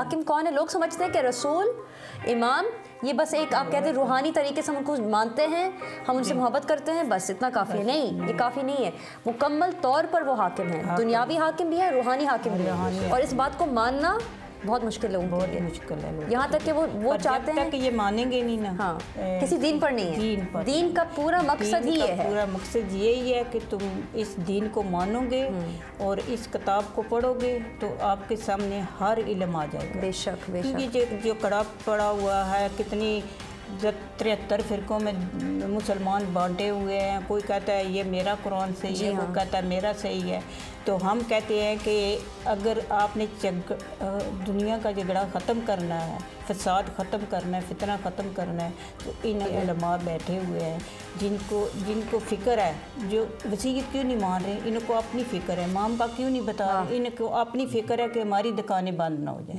हाकिम कौन है? लोग समझते हैं कि रसूल, इमाम, ये बस एक आप कहते हैं रूहानी तरीके से हम उनको मानते हैं, हम उनसे मोहब्बत करते हैं, बस इतना काफ़ी है। नहीं, ये काफ़ी नहीं है। मुकम्मल तौर पर वो हाकिम है, दुनियावी हाकिम भी है, रूहानी हाकिम भी है, और इस बात को मानना बहुत मुश्किल है, बहुत मुश्किल है। यहाँ तक कि वो चाहते हैं कि ये मानेंगे नहीं ना। हाँ, किसी दीन पर नहीं है। दीन का पूरा मकसद ही है, पूरा मकसद यही है कि तुम इस दीन को मानोगे और इस किताब को पढ़ोगे तो आपके सामने हर इल्म आ जाएगा। बेशक बेशक। क्योंकि जो कड़ा पड़ा हुआ है, कितनी 73 फ़िरक़ों में मुसलमान बांटे हुए हैं, कोई कहता है ये मेरा कुरान सही है, वो कहता है मेरा सही है। तो हम कहते हैं कि अगर आपने दुनिया का झगड़ा ख़त्म करना है, फसाद ख़त्म करना है, फितना ख़त्म करना है, तो इन उलमा बैठे हुए हैं जिनको फ़िक्र है, जो वसीयत क्यों नहीं मान रहे, इनको अपनी फ़िक्र है, माम बाप क्यों नहीं बता रहे, इनको अपनी फ़िक्र है कि हमारी दुकानें बंद ना हो जाए।